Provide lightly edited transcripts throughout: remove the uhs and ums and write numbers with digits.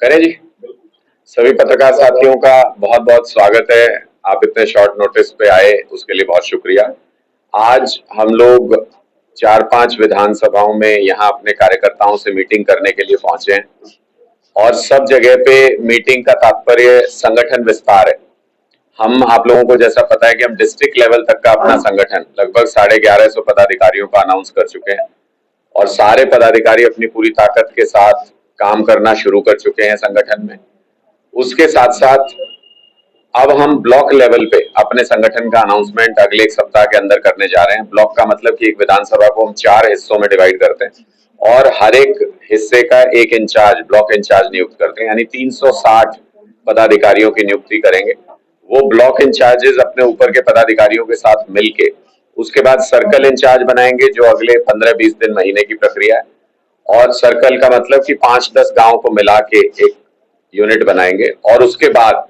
करें जी। सभी पत्रकार साथियों का बहुत बहुत स्वागत है। आप इतने शॉर्ट नोटिस पे आए उसके लिए बहुत शुक्रिया। आज हम लोग 4-5 विधानसभाओं में यहाँ अपने कार्यकर्ताओं से मीटिंग करने के लिए पहुंचे हैं और सब जगह पे मीटिंग का तात्पर्य संगठन विस्तार है। हम आप लोगों को जैसा पता है कि हम डिस्ट्रिक्ट लेवल तक का अपना संगठन लगभग 1150 पदाधिकारियों का अनाउंस कर चुके हैं और सारे पदाधिकारी अपनी पूरी ताकत के साथ काम करना शुरू कर चुके हैं संगठन में। उसके साथ साथ अब हम ब्लॉक लेवल पे अपने संगठन का अनाउंसमेंट अगले एक सप्ताह के अंदर करने जा रहे हैं। ब्लॉक का मतलब कि एक विधानसभा को हम 4 हिस्सों में डिवाइड करते हैं और हर एक हिस्से का एक इंचार्ज, ब्लॉक इंचार्ज नियुक्त करते हैं, यानी 360 पदाधिकारियों की नियुक्ति करेंगे। वो ब्लॉक इंचार्जेस अपने ऊपर के पदाधिकारियों के साथ मिलके उसके बाद सर्कल इंचार्ज बनाएंगे, जो अगले 15-20 दिन, महीने की प्रक्रिया है। और सर्कल का मतलब कि 5-10 गांव को मिला के एक यूनिट बनाएंगे और उसके बाद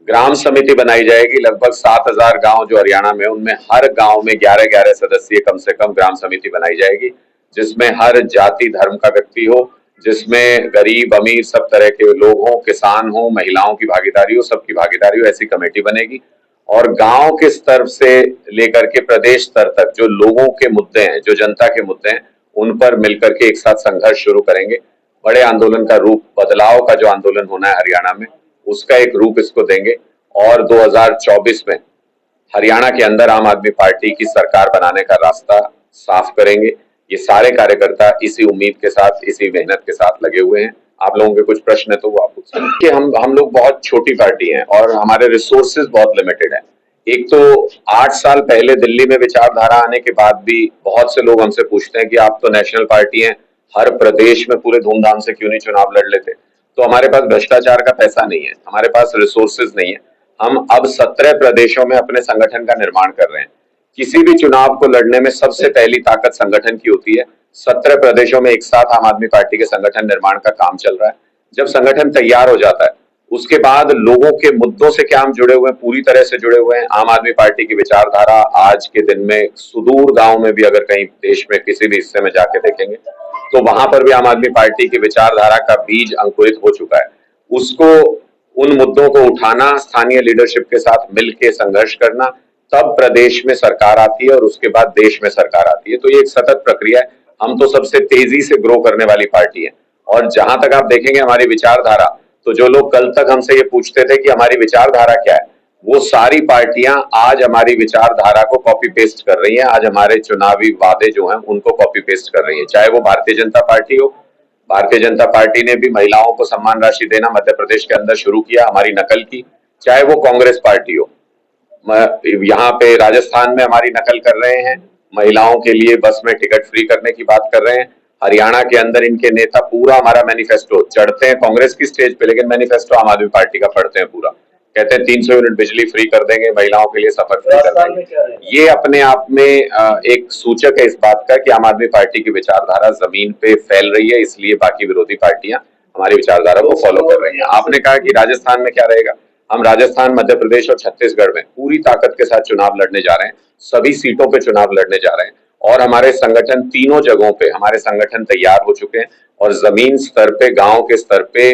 ग्राम समिति बनाई जाएगी। लगभग 7,000 गांव जो हरियाणा में, उनमें हर गांव में 11-11 सदस्यीय कम से कम ग्राम समिति बनाई जाएगी, जिसमें हर जाति धर्म का व्यक्ति हो, जिसमें गरीब अमीर सब तरह के लोग हों, किसान हो, महिलाओं की भागीदारी हो, सबकी भागीदारी हो, ऐसी कमेटी बनेगी। और गांव के स्तर से लेकर के प्रदेश स्तर तक जो लोगों के मुद्दे हैं, जो जनता के मुद्दे हैं, उन पर मिलकर के एक साथ संघर्ष शुरू करेंगे। बड़े आंदोलन का रूप, बदलाव का जो आंदोलन होना है हरियाणा में, उसका एक रूप इसको देंगे और 2024 में हरियाणा के अंदर आम आदमी पार्टी की सरकार बनाने का रास्ता साफ करेंगे। ये सारे कार्यकर्ता इसी उम्मीद के साथ, इसी मेहनत के साथ लगे हुए हैं। आप लोगों के कुछ प्रश्न है तो वो आप पूछ सकते हैं कि हम लोग बहुत छोटी पार्टी हैं और हमारे रिसोर्सेज बहुत लिमिटेड है। एक तो 8 साल पहले दिल्ली में विचारधारा आने के बाद भी बहुत से लोग हमसे पूछते हैं कि आप तो नेशनल पार्टी हैं, हर प्रदेश में पूरे धूमधाम से क्यों नहीं चुनाव लड़ लेते। तो हमारे पास भ्रष्टाचार का पैसा नहीं है, हमारे पास रिसोर्सेज नहीं है। हम अब 17 प्रदेशों में अपने संगठन का निर्माण कर रहे हैं। किसी भी चुनाव को लड़ने में सबसे पहली ताकत संगठन की होती है। 17 प्रदेशों में एक साथ आम आदमी पार्टी के संगठन निर्माण का काम चल रहा है। जब संगठन तैयार हो जाता है, उसके बाद लोगों के मुद्दों से क्या हम जुड़े हुए हैं, पूरी तरह से जुड़े हुए हैं। आम आदमी पार्टी की विचारधारा आज के दिन में सुदूर गांव में भी, अगर कहीं देश में किसी भी हिस्से में जाके देखेंगे तो वहां पर भी आम आदमी पार्टी की विचारधारा का बीज अंकुरित हो चुका है। उसको, उन मुद्दों को उठाना, स्थानीय लीडरशिप के साथ मिलकर संघर्ष करना, तब प्रदेश में सरकार आती है और उसके बाद देश में सरकार आती है। तो ये एक सतत प्रक्रिया है। हम तो सबसे तेजी से ग्रो करने वाली पार्टी है और जहां तक आप देखेंगे हमारी विचारधारा, तो जो लोग कल तक हमसे ये पूछते थे कि हमारी विचारधारा क्या है, वो सारी पार्टियां आज हमारी विचारधारा को कॉपी पेस्ट कर रही हैं। आज हमारे चुनावी वादे जो हैं उनको कॉपी पेस्ट कर रही है। चाहे वो भारतीय जनता पार्टी हो, भारतीय जनता पार्टी ने भी महिलाओं को सम्मान राशि देना मध्य प्रदेश के अंदर शुरू किया, हमारी नकल की। चाहे वो कांग्रेस पार्टी हो, यहाँ पे राजस्थान में हमारी नकल कर रहे हैं, महिलाओं के लिए बस में टिकट फ्री करने की बात कर रहे हैं। हरियाणा के अंदर इनके नेता पूरा हमारा मैनिफेस्टो चढ़ते हैं कांग्रेस की स्टेज पे, लेकिन मैनिफेस्टो आम आदमी पार्टी का पढ़ते हैं पूरा। कहते हैं 300 यूनिट बिजली फ्री कर देंगे, महिलाओं के लिए सफर फ्री कर देंगे। ये अपने आप में एक सूचक है इस बात का कि आम आदमी पार्टी की विचारधारा जमीन पे फैल रही है, इसलिए बाकी विरोधी पार्टियां हमारी विचारधारा को फॉलो कर रही हैं। आपने कहा कि राजस्थान में क्या रहेगा, हम राजस्थान, मध्य प्रदेश और छत्तीसगढ़ में पूरी ताकत के साथ चुनाव लड़ने जा रहे हैं। सभी सीटों पे चुनाव लड़ने जा रहे हैं और हमारे संगठन तीनों जगहों पे, हमारे संगठन तैयार हो चुके हैं और जमीन स्तर पे, गांव के स्तर पे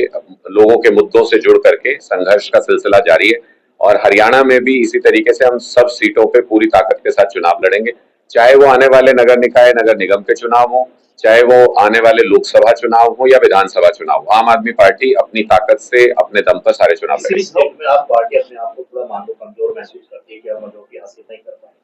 लोगों के मुद्दों से जुड़ करके संघर्ष का सिलसिला जारी है। और हरियाणा में भी इसी तरीके से हम सब सीटों पे पूरी ताकत के साथ चुनाव लड़ेंगे, चाहे वो आने वाले नगर निकाय, नगर निगम के चुनाव हो, चाहे वो आने वाले लोकसभा चुनाव हो या विधानसभा चुनाव हो। आम आदमी पार्टी अपनी ताकत से, अपने दम पर सारे चुनाव लड़ेगी। आप पार्टी अपने आप को थोड़ा मानो कमजोर महसूस करती है कि हम की हासिल नहीं कर पाएंगे,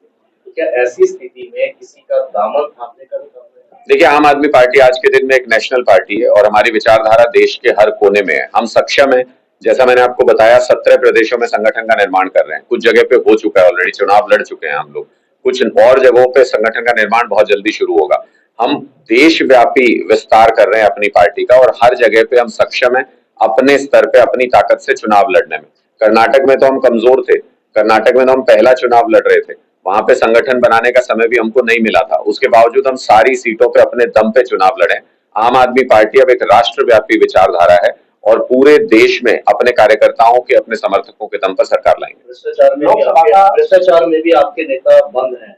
तो क्या ऐसी स्थिति में किसी का दामन थामने का भी काम है? देखिए, आम आदमी पार्टी आज के दिन में एक नेशनल पार्टी है और हमारी विचारधारा देश के हर कोने में है। हम सक्षम है, जैसा मैंने आपको बताया, 17 प्रदेशों में संगठन का निर्माण कर रहे हैं। कुछ जगह पे हो चुका है, ऑलरेडी चुनाव लड़ चुके हैं हम लोग। कुछ और जगहों पे संगठन का निर्माण बहुत जल्दी शुरू होगा। हम देशव्यापी विस्तार कर रहे हैं अपनी पार्टी का और हर जगह पे हम सक्षम है अपने स्तर पे, अपनी ताकत से चुनाव लड़ने में। कर्नाटक में तो हम कमजोर थे, कर्नाटक में तो हम पहला चुनाव लड़ रहे थे, वहां पे संगठन बनाने का समय भी हमको नहीं मिला था। उसके बावजूद हम सारी सीटों पे अपने दम पे चुनाव लड़े। आम आदमी पार्टी अब एक राष्ट्रव्यापी विचारधारा है और पूरे देश में अपने कार्यकर्ताओं के, अपने समर्थकों के दम पर सरकार लाएंगे। भ्रष्टाचार में भी आपके नेता बंद हैं,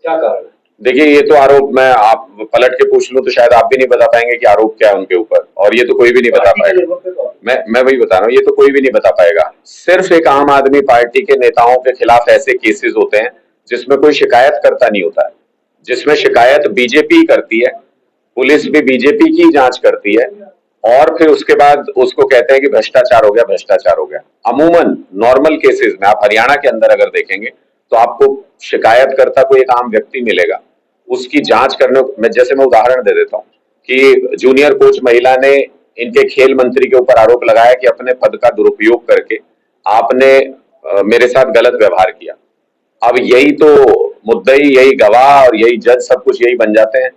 क्या कारण है? देखिए, ये तो आरोप, मैं आप पलट के पूछ लूं तो शायद आप भी नहीं बता पाएंगे कि आरोप क्या है उनके ऊपर, और ये तो कोई भी नहीं बता पाएगा। मैं वही बता रहा हूँ, ये तो कोई भी नहीं बता पाएगा। सिर्फ एक आम आदमी पार्टी के नेताओं के खिलाफ ऐसे केसेस होते हैं जिसमें कोई शिकायत करता नहीं होता है, जिसमें शिकायत बीजेपी करती है, पुलिस भी बीजेपी की जांच करती है, और फिर उसके बाद उसको कहते हैं कि भ्रष्टाचार हो गया, भ्रष्टाचार हो गया। अमूमन नॉर्मल केसेस में आप हरियाणा के अंदर अगर देखेंगे तो आपको शिकायत करता कोई एक आम व्यक्ति मिलेगा, उसकी जांच करने में, जैसे मैं उदाहरण दे देता हूँ कि जूनियर कोच महिला ने इनके खेल मंत्री के ऊपर आरोप लगाया कि अपने पद का दुरुपयोग करके आपने मेरे साथ गलत व्यवहार किया। अब यही तो मुद्दई, यही गवाह और यही जज, सब कुछ यही बन जाते हैं।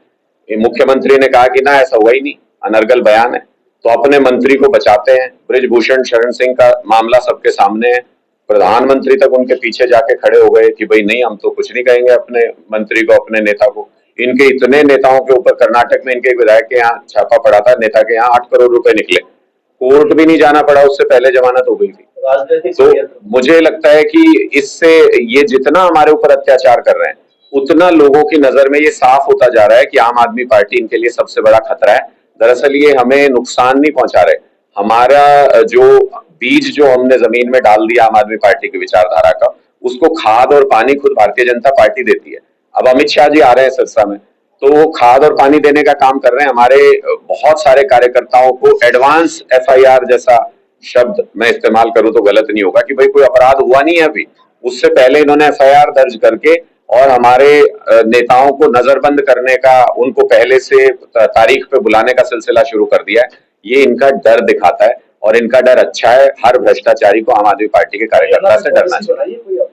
ये मुख्यमंत्री ने कहा कि ना ऐसा हुआ ही नहीं, अनर्गल बयान है, तो अपने मंत्री को बचाते हैं। बृजभूषण शरण सिंह का मामला सबके सामने है, प्रधानमंत्री तक उनके पीछे जाके खड़े हो गए कि भाई नहीं, हम तो कुछ नहीं कहेंगे अपने मंत्री को, अपने नेता को। इनके इतने नेताओं के ऊपर कर्नाटक में इनके विधायक के यहाँ छापा पड़ा था, नेता के यहाँ 8 करोड़ रुपए निकले, कोर्ट भी नहीं जाना पड़ा, उससे पहले जमानत हो गई थी। तो मुझे लगता है कि इससे ये जितना हमारे ऊपर अत्याचार कर रहे हैं, उतना लोगों की नजर में ये साफ होता जा रहा है कि आम आदमी पार्टी इनके लिए सबसे बड़ा खतरा है। दरअसल ये हमें नुकसान नहीं पहुंचा रहे, हमारा जो बीज जो हमने जमीन में डाल दिया आम आदमी पार्टी की विचारधारा का, उसको खाद और पानी खुद भारतीय जनता पार्टी देती है। अब अमित शाह जी आ रहे हैं सिरसा में, तो वो खाद और पानी देने का काम कर रहे हैं। हमारे बहुत सारे कार्यकर्ताओं को एडवांस एफआईआर जैसा शब्द मैं इस्तेमाल करूं तो गलत नहीं होगा कि भाई कोई अपराध हुआ नहीं है अभी, उससे पहले इन्होंने एफआईआर दर्ज करके और हमारे नेताओं को नजरबंद करने का, उनको पहले से तारीख पे बुलाने का सिलसिला शुरू कर दिया है। ये इनका डर दिखाता है और इनका डर अच्छा है। हर भ्रष्टाचारी को आम आदमी पार्टी के कार्यकर्ता से डरना चाहिए।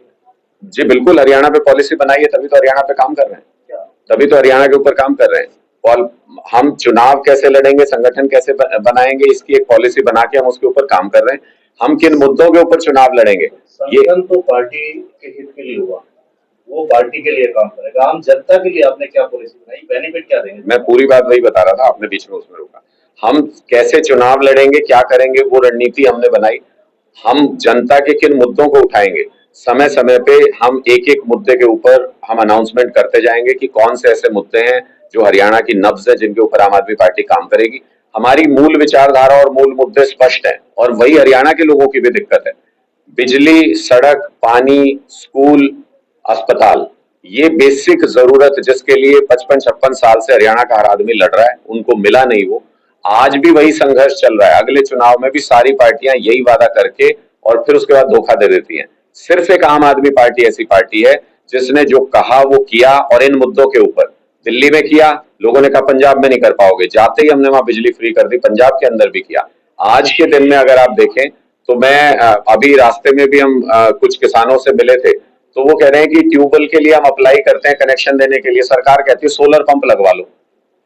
जी बिल्कुल, हरियाणा पे पॉलिसी बनाई है, तभी तो हरियाणा पे काम कर रहे हैं, तभी तो हरियाणा के ऊपर काम कर रहे हैं। और हम चुनाव कैसे लड़ेंगे, संगठन कैसे बनाएंगे, इसकी एक पॉलिसी बना के हम उसके ऊपर काम कर रहे हैं। हम किन मुद्दों के ऊपर चुनाव लड़ेंगे, ये तो पार्टी के हित के लिए हुआ, वो पार्टी के लिए काम करेगा। आम जनता के लिए आपने क्या पॉलिसी बनाई, बेनिफिट क्या देंगे? मैं पूरी बात वही बता रहा था, आपने बीच में उसमें रोका। हम कैसे चुनाव लड़ेंगे, क्या करेंगे, वो रणनीति हमने बनाई। हम जनता के किन मुद्दों को उठाएंगे, समय समय पे हम एक एक मुद्दे के ऊपर हम अनाउंसमेंट करते जाएंगे कि कौन से ऐसे मुद्दे हैं जो हरियाणा की नब्ज है, जिनके ऊपर आम आदमी पार्टी काम करेगी। हमारी मूल विचारधारा और मूल मुद्दे स्पष्ट है, और वही हरियाणा के लोगों की भी दिक्कत है। बिजली, सड़क, पानी, स्कूल, अस्पताल, ये बेसिक जरूरत जिसके लिए 55-56 साल से हरियाणा का हर आदमी लड़ रहा है, उनको मिला नहीं। वो आज भी वही संघर्ष चल रहा है। अगले चुनाव में भी सारी पार्टियां यही वादा करके और फिर उसके बाद धोखा दे देती हैं। सिर्फ एक आम आदमी पार्टी ऐसी पार्टी है जिसने जो कहा वो किया, और इन मुद्दों के ऊपर दिल्ली में किया, लोगों ने कहा पंजाब में नहीं कर पाओगे, जाते ही हमने वहां बिजली फ्री कर दी, पंजाब के अंदर भी किया। आज के दिन में अगर आप देखें तो मैं अभी रास्ते में भी हम कुछ किसानों से मिले थे, तो वो कह रहे हैं कि ट्यूबवेल के लिए हम अप्लाई करते हैं कनेक्शन देने के लिए, सरकार कहती है सोलर पंप लगवा लो।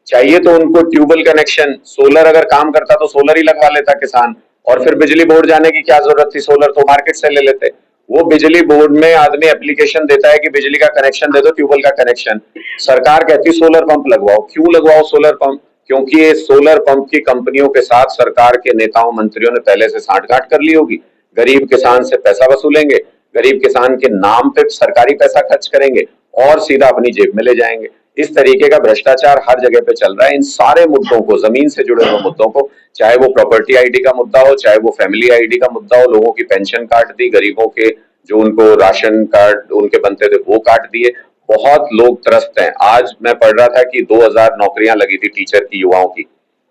चाहिए तो उनको ट्यूबवेल कनेक्शन, सोलर अगर काम करता तो सोलर ही लगवा लेता किसान, और फिर बिजली बोर्ड जाने की क्या जरूरत थी, सोलर तो मार्केट से ले लेते। वो बिजली बोर्ड में आदमी एप्लीकेशन देता है कि बिजली का कनेक्शन दे दो, ट्यूबवेल का कनेक्शन, सरकार कहती है सोलर पंप लगवाओ। क्यों लगवाओ सोलर पंप? क्योंकि ये सोलर पंप की कंपनियों के साथ सरकार के नेताओं मंत्रियों ने पहले से सांठगांठ कर ली होगी। गरीब किसान से पैसा वसूलेंगे, गरीब किसान के नाम पे सरकारी पैसा खर्च करेंगे और सीधा अपनी जेब में ले जाएंगे। इस तरीके का भ्रष्टाचार हर जगह पे चल रहा है। इन सारे मुद्दों को, जमीन से जुड़े हुए मुद्दों को, चाहे वो प्रॉपर्टी आईडी का मुद्दा हो, चाहे वो फैमिली आईडी का मुद्दा हो, लोगों की पेंशन काट दी, गरीबों के जो उनको राशन कार्ड उनके बनते थे वो काट दिए। बहुत लोग त्रस्त हैं। आज मैं पढ़ रहा था कि 2000 नौकरियां लगी थी टीचर की, युवाओं की,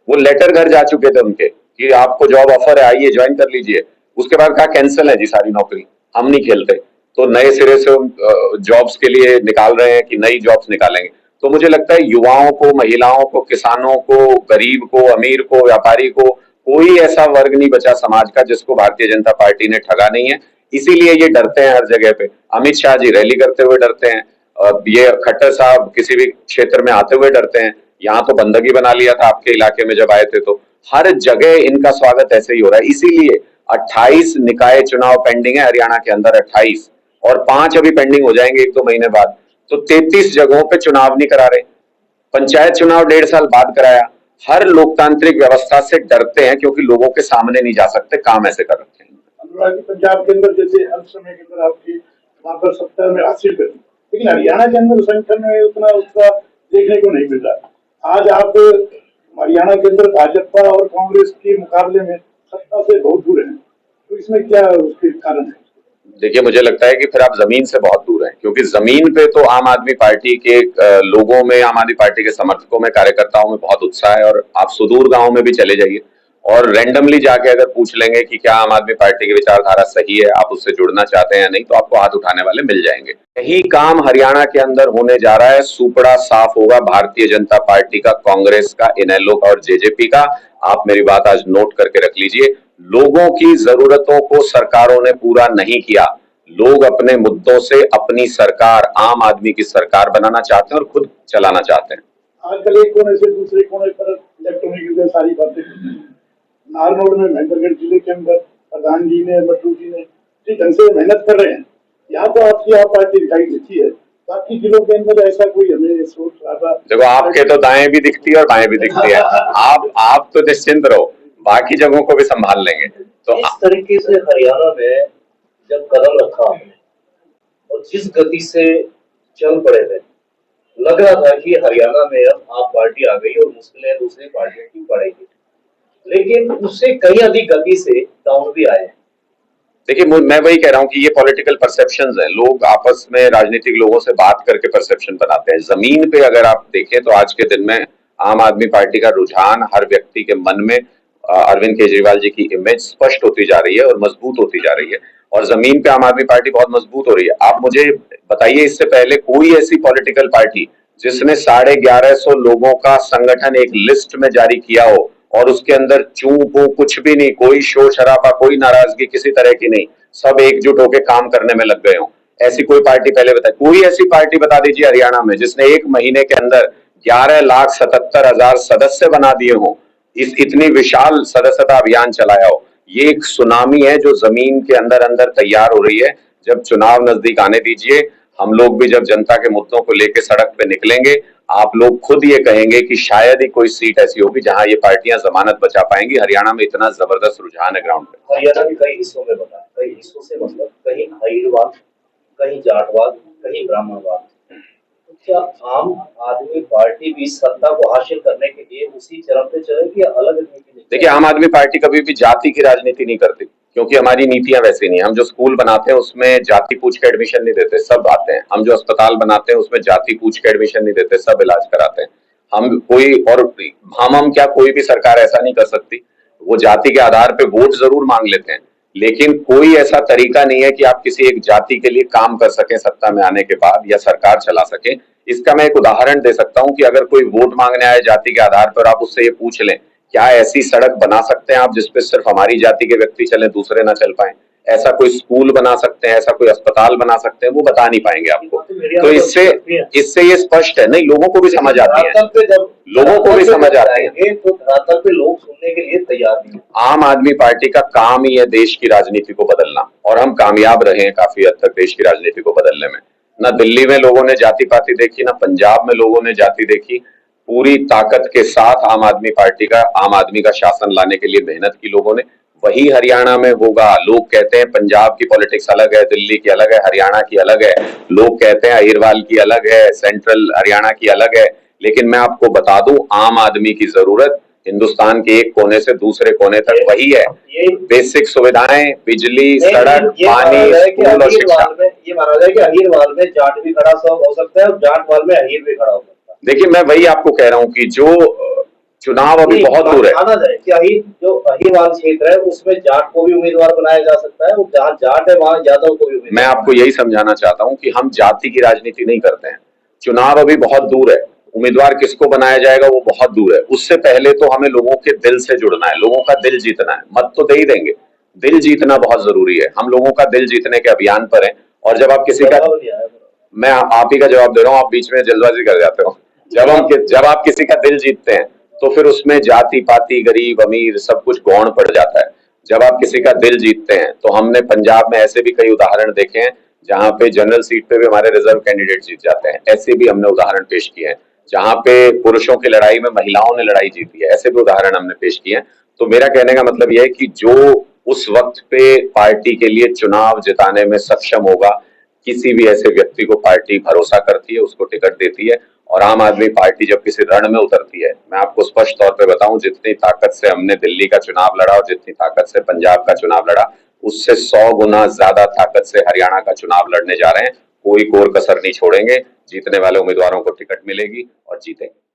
वो लेटर घर जा चुके थे उनके कि आपको जॉब ऑफर है, आइए ज्वाइन कर लीजिए। उसके बाद कहा कैंसिल है जी सारी नौकरी, हम नहीं खेलते। तो नए सिरे से जॉब्स के लिए निकाल रहे हैं कि नई जॉब्स निकालेंगे। तो मुझे लगता है युवाओं को, महिलाओं को, किसानों को, गरीब को, अमीर को, व्यापारी को, कोई ऐसा वर्ग नहीं बचा समाज का जिसको भारतीय जनता पार्टी ने ठगा नहीं है। इसीलिए ये डरते हैं हर जगह पे। अमित शाह जी रैली करते हुए डरते हैं, ये खट्टर साहब किसी भी क्षेत्र में आते हुए डरते हैं। यहाँ तो बंदगी बना लिया था आपके इलाके में जब आए थे, तो हर जगह इनका स्वागत ऐसे ही हो रहा है। इसीलिए 28 निकाय चुनाव पेंडिंग है हरियाणा के अंदर, 28, और 5 अभी पेंडिंग हो जाएंगे 1-2 महीने बाद। तो 33 जगहों पे चुनाव नहीं करा रहे। पंचायत चुनाव 1.5 साल बाद कराया। हर लोकतांत्रिक व्यवस्था से डरते हैं क्योंकि लोगों के सामने नहीं जा सकते, काम ऐसे कर रखे हैं। अनुराग जी, पंजाब के अंदर जैसे हर समय के अंदर आपकी वहां पर सत्ता में हासिल करी, लेकिन हरियाणा के अंदर संगठन में उतना उत्साह देखने को नहीं मिल रहा। आज आप हरियाणा के अंदर भाजपा और कांग्रेस के मुकाबले में सत्ता से बहुत दूर हैं, तो इसमें क्या उसके कारण है? देखिए, मुझे लगता है कि फिर आप जमीन से बहुत दूर हैं, क्योंकि जमीन पे तो आम आदमी पार्टी के लोगों में, आम आदमी पार्टी के समर्थकों में, कार्यकर्ताओं में बहुत उत्साह है। और आप सुदूर गांव में भी चले जाइए और रैंडमली जाके अगर पूछ लेंगे कि क्या आम आदमी पार्टी की विचारधारा सही है, आप उससे जुड़ना चाहते हैं या नहीं, तो आपको हाथ उठाने वाले मिल जाएंगे। यही काम हरियाणा के अंदर होने जा रहा है। सुपड़ा साफ होगा भारतीय जनता पार्टी का, कांग्रेस का, इनेलो का और जेजेपी का। आप मेरी बात आज नोट करके रख लीजिए। लोगों की जरूरतों को सरकारों ने पूरा नहीं किया। लोग अपने मुद्दों से अपनी सरकार, आम आदमी की सरकार बनाना चाहते हैं और खुद चलाना चाहते हैं। आजकल एक कोने से दूसरे कोने पर इलेक्ट्रॉनिक की सारी बातें करते हैं। नारनौल में महेंद्रगढ़ जिले के अंदर प्रधान जी ने, मट्टू जी ने जिस ढंग से मेहनत कर रहे हैं, यहाँ तो आपकी आप पार्टी दिखाई देती है, बाकी जिलों के अंदर ऐसा कोई हमें सोच रहा। देखो, आपके तो दाएं भी दिखती है और बाएं भी दिखती है। आप तो निश्चिंत रहो, बाकी जगहों को भी संभाल लेंगे। तो इस तरीके से हरियाणा में जब कदम रखा आपने और जिस गति से चल पड़े थे, लग रहा था कि हरियाणा में अब आप पार्टी आ गई और मुश्किलें दूसरी पार्टियों की पड़ेगी, लेकिन उससे कहीं अधिक गति से डाउन भी आए। देखिए, मैं वही कह रहा हूँ कि ये पॉलिटिकल परसेप्शंस हैं। लोग आपस में, राजनीतिक लोगों से बात करके परसेप्शन बनाते हैं। जमीन पे अगर आप देखें तो आज के दिन में आम आदमी पार्टी का रुझान हर व्यक्ति के मन में अरविंद केजरीवाल जी की इमेज स्पष्ट होती जा रही है और मजबूत होती जा रही है, और जमीन पे आम आदमी पार्टी बहुत मजबूत हो रही है। आप मुझे बताइए, इससे पहले कोई ऐसी पॉलिटिकल पार्टी जिसने 1150 लोगों का संगठन एक लिस्ट में जारी किया हो और उसके अंदर चू पू कुछ भी नहीं, कोई शोर शराबा, कोई नाराजगी किसी तरह की नहीं, सब एकजुट होकर काम करने में लग गए हो? ऐसी कोई पार्टी पहले बताए? कोई ऐसी पार्टी बता दीजिए हरियाणा में जिसने एक महीने के अंदर 11,77,000 सदस्य बना दिए हो, इस इतनी विशाल सदस्यता अभियान चलाया हो। ये एक सुनामी है जो जमीन के अंदर अंदर तैयार हो रही है। जब चुनाव नजदीक आने दीजिए, हम लोग भी जब जनता के मुद्दों को लेकर सड़क पे निकलेंगे, आप लोग खुद ये कहेंगे कि शायद ही कोई सीट ऐसी होगी जहां ये पार्टियां जमानत बचा पाएंगी। हरियाणा में इतना जबरदस्त रुझान है ग्राउंड पे। हरियाणा के कई हिस्सों में बता, कई हिस्सों से मतलब कहीं अहीरवाद, कहीं जाटवाद, कहीं ब्राह्मणवाद। तो क्या आम आदमी पार्टी भी सत्ता को हासिल करने के लिए उसी चरम पे चलेगी या अलग नीति? देखिए, आम आदमी पार्टी कभी भी जाति की राजनीति नहीं करती, क्योंकि हमारी नीतियां वैसी नहीं है। हम जो स्कूल बनाते हैं उसमें जाति पूछ के एडमिशन नहीं देते, सब आते हैं। हम जो अस्पताल बनाते हैं उसमें जाति पूछ के एडमिशन नहीं देते, सब इलाज कराते हैं। हम कोई और हम क्या कोई भी सरकार ऐसा नहीं कर सकती। वो जाति के आधार पे वोट जरूर मांग लेते हैं, लेकिन कोई ऐसा तरीका नहीं है कि आप किसी एक जाति के लिए काम कर सकें सत्ता में आने के बाद या सरकार चला सके। इसका मैं एक उदाहरण दे सकता हूं कि अगर कोई वोट मांगने आए जाति के आधार पर, आप उससे ये पूछ लें, क्या ऐसी सड़क बना सकते हैं आप जिसपे सिर्फ हमारी जाति के व्यक्ति चलें, दूसरे ना चल पाए? ऐसा कोई स्कूल बना सकते हैं, ऐसा कोई अस्पताल बना सकते हैं? वो बता नहीं पाएंगे आपको। तो इससे ये स्पष्ट है, नहीं, लोगों को भी समझ आती है, लोगों को भी समझ आती है। तो धरातल पे लोग सुनने के लिए तैयार नहीं। आम आदमी पार्टी का काम ही है देश की राजनीति को बदलना, और हम कामयाब रहे हैं काफी हद तक देश की राजनीति को बदलने में। ना दिल्ली में लोगों ने जाति पाति देखी, ना पंजाब में लोगों ने जाति देखी। पूरी ताकत के साथ आम आदमी का शासन लाने के लिए मेहनत की लोगों ने। वही हरियाणा में होगा। लोग कहते हैं पंजाब की पॉलिटिक्स अलग है, दिल्ली की अलग है, हरियाणा की अलग है। लोग कहते हैं अहिरवाल की अलग है, सेंट्रल हरियाणा की अलग है। लेकिन मैं आपको बता दूं, आम आदमी की जरूरत हिंदुस्तान के एक कोने से दूसरे कोने तक वही है। बेसिक सुविधाएं, बिजली, सड़क, पानी, स्कूल और शिक्षा। ये माना जाए कि अहीरवाल में जाट भी खड़ा हो सकता है और जाटवाल में अहीर भी खड़ा हो सकता है। देखिए, मैं वही आपको कह रहा हूँ कि जो चुनाव अभी बहुत दूर है। माना जाए कि जो अहीरवाल क्षेत्र है उसमें जाट को भी उम्मीदवार बनाया जा सकता है, और जहाँ जाट है वहाँ यादव को भी। मैं आपको यही समझाना चाहता हूँ कि हम जाति की राजनीति नहीं करते हैं। चुनाव अभी बहुत दूर है, उम्मीदवार किसको बनाया जाएगा वो बहुत दूर है। उससे पहले तो हमें लोगों के दिल से जुड़ना है, लोगों का दिल जीतना है। मत तो दे ही देंगे, दिल जीतना बहुत जरूरी है। हम लोगों का दिल जीतने के अभियान पर है। और जब आप किसी का, मैं आप ही का जवाब दे रहा हूँ, आप बीच में जल्दबाजी कर जाते हो। जब आप किसी का दिल जीतते हैं तो फिर उसमें जाति पाति, गरीब अमीर सब कुछ गौण पड़ जाता है। जब आप किसी का दिल जीतते हैं तो हमने पंजाब में ऐसे भी कई उदाहरण देखे हैं जहां पे जनरल सीट पे भी हमारे रिजर्व कैंडिडेट जीत जाते हैं। ऐसे भी हमने उदाहरण पेश किए हैं जहां पे पुरुषों की लड़ाई में महिलाओं ने लड़ाई जीती है। ऐसे भी उदाहरण हमने पेश किए हैं। तो मेरा कहने का मतलब यह है कि जो उस वक्त पे पार्टी के लिए चुनाव जिताने में सक्षम होगा, किसी भी ऐसे व्यक्ति को पार्टी भरोसा करती है, उसको टिकट देती है। और आम आदमी पार्टी जब किसी रण में उतरती है, मैं आपको स्पष्ट तौर पे बताऊं, जितनी ताकत से हमने दिल्ली का चुनाव लड़ा और जितनी ताकत से पंजाब का चुनाव लड़ा, उससे 100 गुना ज्यादा ताकत से हरियाणा का चुनाव लड़ने जा रहे हैं। कोई कोर कसर नहीं छोड़ेंगे, जीतने वाले उम्मीदवारों को टिकट मिलेगी और जीतेंगे।